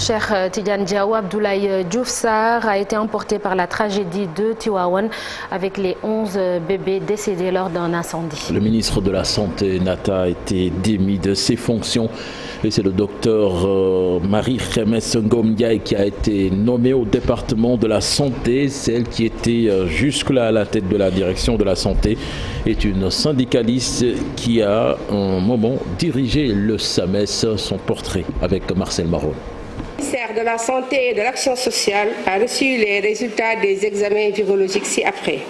cher Tidiane Diaw, Abdoulaye Diouf Sarr a été emporté par la tragédie de Tivaouane avec les 11 bébés décédés lors d'un incendie. Le ministre de la Santé, Nata, a été démis de ses fonctions. Et c'est le docteur Marie-Khemesse Ngom Ndiaye qui a été nommée au département de la santé. Celle qui était jusque-là à la tête de la direction de la santé est une syndicaliste qui a un moment dirigé le SAMES. Son portrait avec Marcel Marron. Le ministère de la Santé et de l'Action sociale a reçu les résultats des examens virologiques ci-après.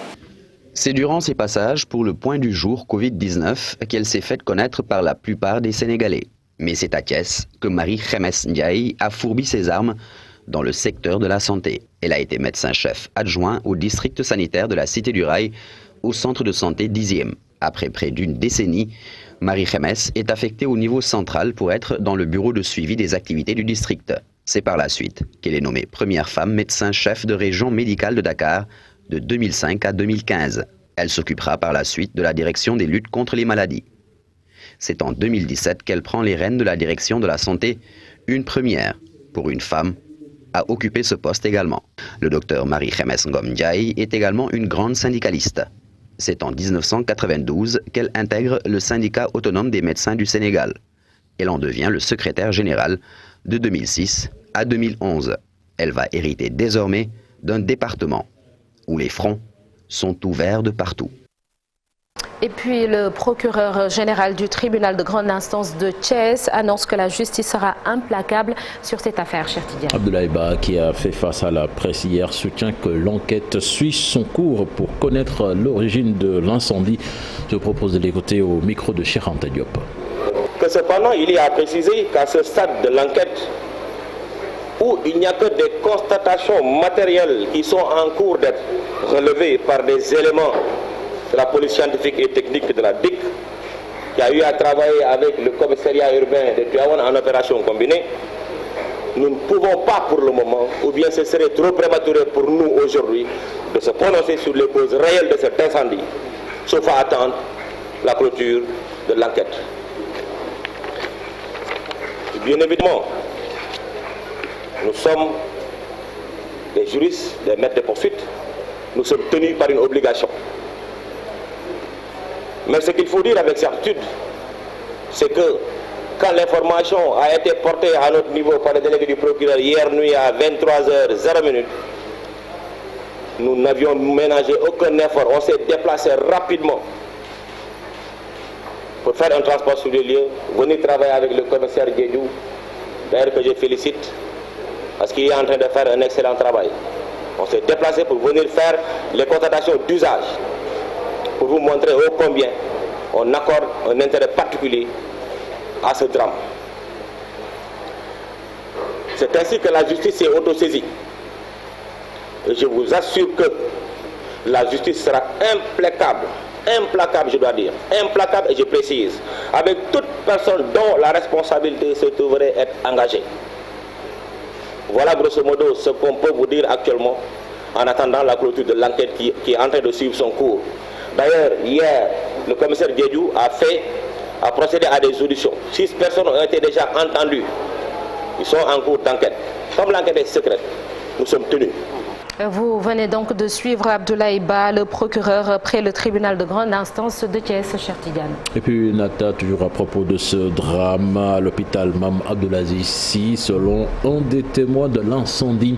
C'est durant ces passages pour le point du jour Covid-19 qu'elle s'est faite connaître par la plupart des Sénégalais. Mais c'est à Thiès que Marie-Khemesse Ndiaye a fourbi ses armes dans le secteur de la santé. Elle a été médecin-chef adjoint au district sanitaire de la Cité du Rail, au centre de santé 10e. Après près d'une décennie, Marie-Khemesse est affectée au niveau central pour être dans le bureau de suivi des activités du district. C'est par la suite qu'elle est nommée première femme médecin-chef de région médicale de Dakar de 2005 à 2015. Elle s'occupera par la suite de la direction des luttes contre les maladies. C'est en 2017 qu'elle prend les rênes de la direction de la santé, une première pour une femme à occuper ce poste également. Le docteur Marie-Khemesse Ngom Ndiaye est également une grande syndicaliste. C'est en 1992 qu'elle intègre le syndicat autonome des médecins du Sénégal. Elle en devient le secrétaire général de 2006 à 2011. Elle va hériter désormais d'un département où les fronts sont ouverts de partout. Et puis le procureur général du tribunal de grande instance de Thiès annonce que la justice sera implacable sur cette affaire, cher Tidiane. Abdoulaye Ba, qui a fait face à la presse hier, soutient que l'enquête suit son cours pour connaître l'origine de l'incendie. Je propose de l'écouter au micro de Cheikh Anta Diop. Que cependant, il y a à préciser qu'à ce stade de l'enquête, où il n'y a que des constatations matérielles qui sont en cours d'être relevées par des éléments de la police scientifique et technique de la DIC, qui a eu à travailler avec le commissariat urbain de Tivaouane en opération combinée, nous ne pouvons pas pour le moment, ou bien ce serait trop prématuré pour nous aujourd'hui, de se prononcer sur les causes réelles de cet incendie, sauf à attendre la clôture de l'enquête. Bien évidemment, nous sommes des juristes, des maîtres de poursuite, nous sommes tenus par une obligation. Mais ce qu'il faut dire avec certitude, c'est que quand l'information a été portée à notre niveau par le délégué du procureur hier nuit à 23h00, nous n'avions ménagé aucun effort. On s'est déplacé rapidement pour faire un transport sur les lieux, venir travailler avec le commissaire Diédhiou, d'ailleurs que je félicite, parce qu'il est en train de faire un excellent travail. On s'est déplacé pour venir faire les constatations d'usage, pour vous montrer ô combien on accorde un intérêt particulier à ce drame. C'est ainsi que la justice s'est autosaisie. Et je vous assure que la justice sera implacable, je dois dire, implacable, et je précise, avec toute personne dont la responsabilité se trouverait être engagée. Voilà grosso modo ce qu'on peut vous dire actuellement en attendant la clôture de l'enquête qui est en train de suivre son cours. D'ailleurs, hier, le commissaire Diédhiou a procédé à des auditions. 6 personnes ont été déjà entendues. Ils sont en cours d'enquête. Comme l'enquête est secrète, nous sommes tenus. Vous venez donc de suivre Abdoulaye Ba, le procureur près le tribunal de grande instance de Thiès, cher Tidiane. Et puis Nata, toujours à propos de ce drame à l'hôpital Mame Abdoulaziz Sy, selon un des témoins de l'incendie,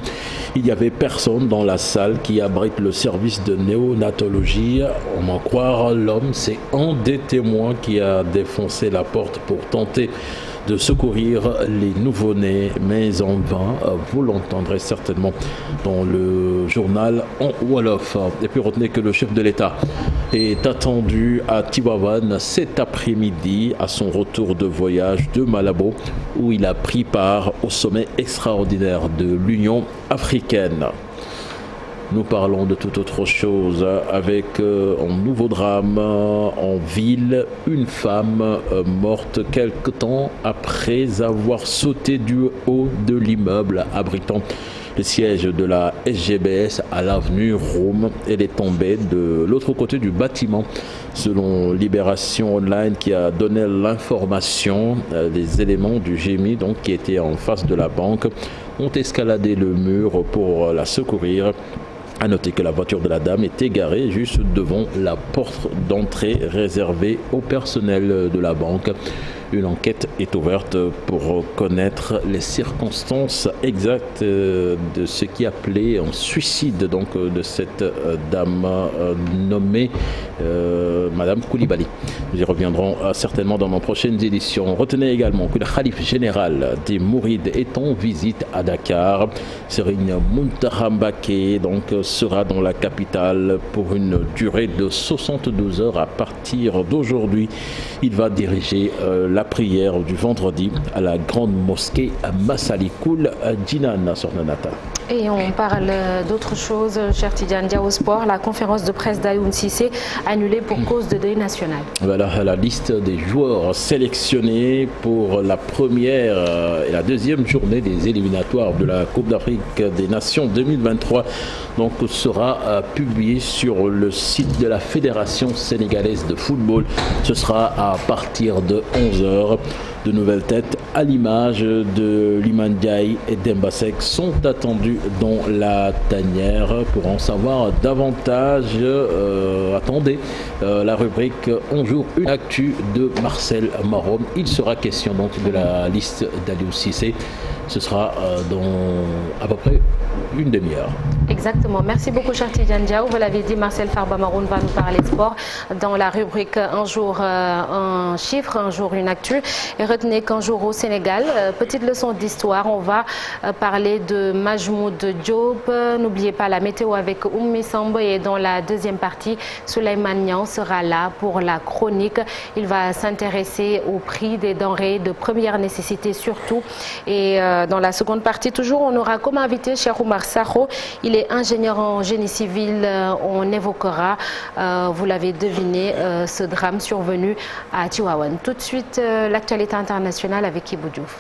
il n'y avait personne dans la salle qui abrite le service de néonatologie. On en croire l'homme, c'est un des témoins qui a défoncé la porte pour tenter de secourir les nouveau-nés, mais en vain. Vous l'entendrez certainement dans le journal en Wolof. Et puis retenez que le chef de l'État est attendu à Tivaouane cet après-midi à son retour de voyage de Malabo, où il a pris part au sommet extraordinaire de l'Union africaine. Nous parlons de toute autre chose avec un nouveau drame en ville. Une femme morte quelque temps après avoir sauté du haut de l'immeuble abritant le siège de la SGBS à l'avenue Rome. Elle est tombée de l'autre côté du bâtiment. Selon Libération Online qui a donné l'information, les éléments du GMI donc, qui étaient en face de la banque ont escaladé le mur pour la secourir. A noter que la voiture de la dame est égarée juste devant la porte d'entrée réservée au personnel de la banque. Une enquête est ouverte pour connaître les circonstances exactes de ce qui appelait un suicide donc, de cette dame nommée Madame Koulibaly. Nous y reviendrons certainement dans nos prochaines éditions. Retenez également que le khalife général des Mourides est en visite à Dakar. Serigne Mountakha Mbacké donc sera dans la capitale pour une durée de 72 heures à partir d'aujourd'hui. Il va diriger la prière du vendredi à la grande mosquée à Massalikoul à Djinan, Sornanata. Et on parle d'autre chose, cher Tidiane Dia, au sport. La conférence de presse d'Ayoun Cissé annulée pour cause de deuil national. Voilà la liste des joueurs sélectionnés pour la première et la deuxième journée des éliminatoires de la Coupe d'Afrique des Nations 2023. Donc sera publiée sur le site de la Fédération sénégalaise de football. Ce sera à partir de 11h. De nouvelles têtes à l'image de Liman Ndiaye et Demba Seck sont attendues dans la tanière. Pour en savoir davantage, attendez la rubrique On jour une actu de Marcel Maron. Il sera question donc de la liste d'Aliou Cissé. Ce sera dans à peu près une demi-heure. Exactement. Merci beaucoup, cher Tidiane Diaw. Vous l'avez dit, Marcel Farba Maroun va nous parler sport dans la rubrique Un jour un chiffre, un jour une actu. Et retenez qu'un jour au Sénégal, petite leçon d'histoire, on va parler de Majmoud Diop. N'oubliez pas la météo avec Oummi Samba et dans la deuxième partie, Souleymane Niang sera là pour la chronique. Il va s'intéresser au prix des denrées de première nécessité surtout. Et dans la seconde partie, toujours, on aura comme invité Cheikh Oumar Sakho. Il est ingénieur en génie civil. On évoquera, vous l'avez deviné, ce drame survenu à Tivaouane. Tout de suite, l'actualité internationale avec Ibou Diouf.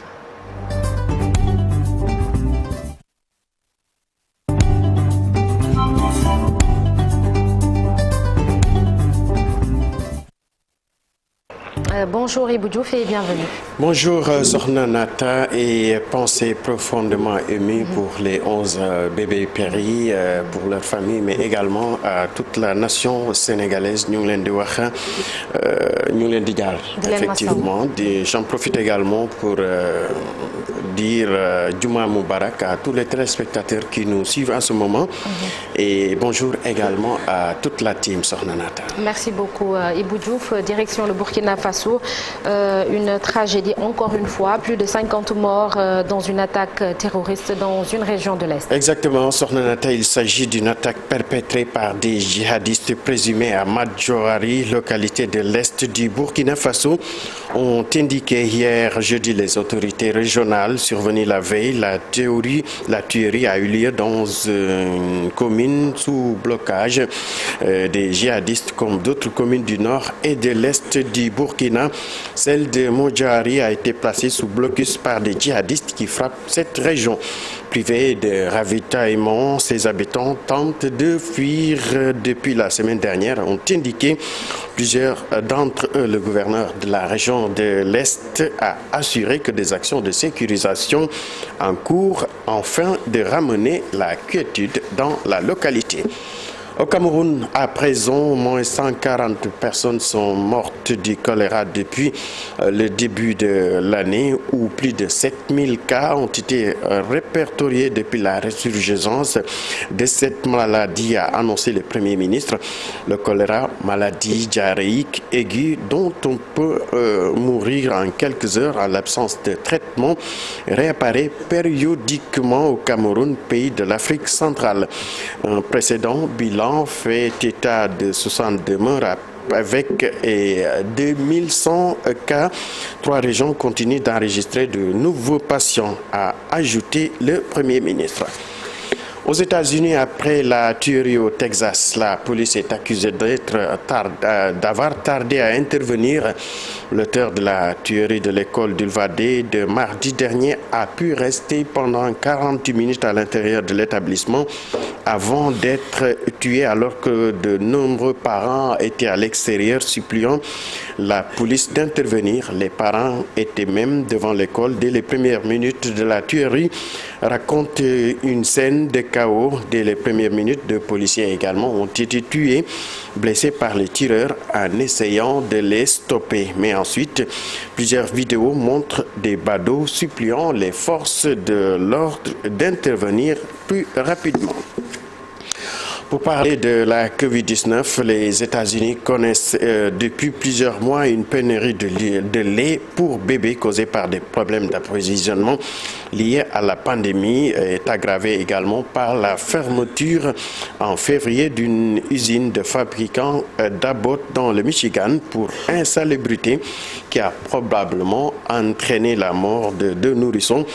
Bonjour Ibou Diouf et bienvenue. Bonjour Sorna Nata et pensée profondément émue pour les 11 bébés péris, pour leur famille, mais également à toute la nation sénégalaise. Ñu ngi leen di wax ñu ngi leen di jaar effectivement. J'en profite également pour dire Juma Moubarak à tous les téléspectateurs qui nous suivent en ce moment. Et bonjour également à toute la team Sorna Nata. Merci beaucoup Ibou Diouf. Direction le Burkina Faso. Une tragédie encore une fois, plus de 50 morts dans une attaque terroriste dans une région de l'Est. Exactement, Sornanata, il s'agit d'une attaque perpétrée par des djihadistes présumés à Madjoari, localité de l'Est du Burkina Faso, ont indiqué hier jeudi les autorités régionales. Survenue la veille, la tuerie a eu lieu dans une commune sous blocage des djihadistes comme d'autres communes du nord et de l'Est du Burkina. Celle de Modjari a été placée sous blocus par des djihadistes qui frappent cette région. Privés de ravitaillement, ses habitants tentent de fuir depuis la semaine dernière, ont indiqué plusieurs d'entre eux. Le gouverneur de la région de l'Est a assuré que des actions de sécurisation en cours afin de ramener la quiétude dans la localité. Au Cameroun, à présent, au moins 140 personnes sont mortes du choléra depuis le début de l'année, où plus de 7000 cas ont été répertoriés depuis la résurgence de cette maladie, a annoncé le Premier ministre. Le choléra, maladie diarrhéique aiguë dont on peut mourir en quelques heures en l'absence de traitement, réapparaît périodiquement au Cameroun, pays de l'Afrique centrale. Un précédent bilan fait état de 62 morts avec 2100 cas. 3 régions continuent d'enregistrer de nouveaux patients, a ajouté le Premier ministre. Aux États-Unis, après la tuerie au Texas, la police est accusée d'avoir tardé à intervenir. L'auteur de la tuerie de l'école d'Ulvadé de mardi dernier a pu rester pendant 48 minutes à l'intérieur de l'établissement avant d'être tué, alors que de nombreux parents étaient à l'extérieur suppliant la police d'intervenir. Les parents étaient même devant l'école dès les premières minutes de la tuerie, raconte une scène de chaos. Dès les premières minutes, deux policiers également ont été tués, blessés par les tireurs en essayant de les stopper. Mais ensuite, plusieurs vidéos montrent des badauds suppliant les forces de l'ordre d'intervenir plus rapidement. Pour parler de la COVID-19, les États-Unis connaissent depuis plusieurs mois une pénurie de lait pour bébés causée par des problèmes d'approvisionnement liés à la pandémie, est aggravée également par la fermeture en février d'une usine de fabricants d'Abbott dans le Michigan pour insalubrité qui a probablement entraîné la mort de deux nourrissons.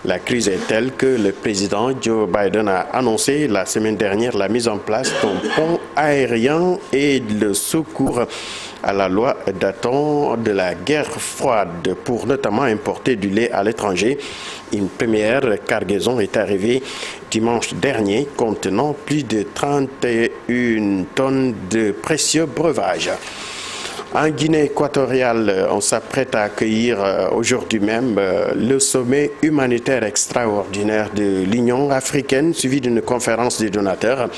La crise est telle que le président Joe Biden a annoncé la semaine dernière la mise en place d'un pont aérien et le secours à la loi datant de la guerre froide pour notamment importer du lait à l'étranger. Une première cargaison est arrivée dimanche dernier contenant plus de 31 tonnes de précieux breuvages. En Guinée équatoriale, on s'apprête à accueillir aujourd'hui même le sommet humanitaire extraordinaire de l'Union africaine, suivi d'une conférence des donateurs.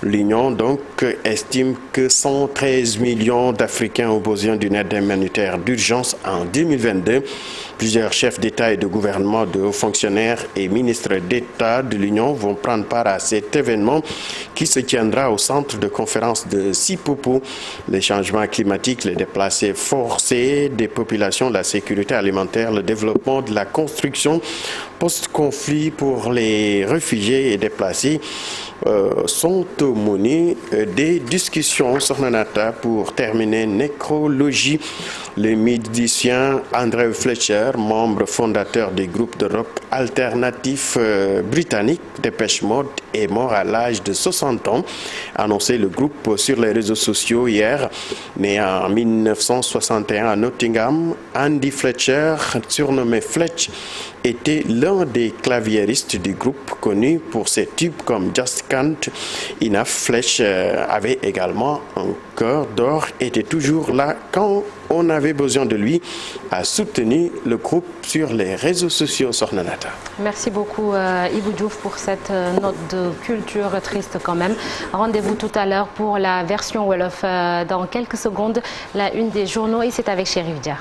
L'Union donc estime que 113 millions d'Africains ont besoin d'une aide humanitaire d'urgence en 2022. Plusieurs chefs d'État et de gouvernement, de hauts fonctionnaires et ministres d'État de l'Union vont prendre part à cet événement qui se tiendra au centre de conférence de Sipopo. Les changements climatiques, les déplacés forcés des populations, la sécurité alimentaire, le développement de la construction post-conflit pour les réfugiés et déplacés sont au menu des discussions. Sornanata, pour terminer, nécrologie. Le musicien Andrew Fletcher, membre fondateur des groupes de rock alternatif britannique Depeche Mode, est mort à l'âge de 60 ans, a annoncé le groupe sur les réseaux sociaux hier. Né en 1961 à Nottingham, Andy Fletcher, surnommé Fletch, était l'un des claviéristes du groupe, connu pour ses tubes comme Just Can't Enough. Fletch avait également un cœur d'or, était toujours là quand on avait besoin de lui, a soutenu le groupe sur les réseaux sociaux. Sornanata. Merci beaucoup Ibou Diouf pour cette note de culture triste quand même. Rendez-vous tout à l'heure pour la version Wolof dans quelques secondes, la une des journaux, et c'est avec Chérif Dia.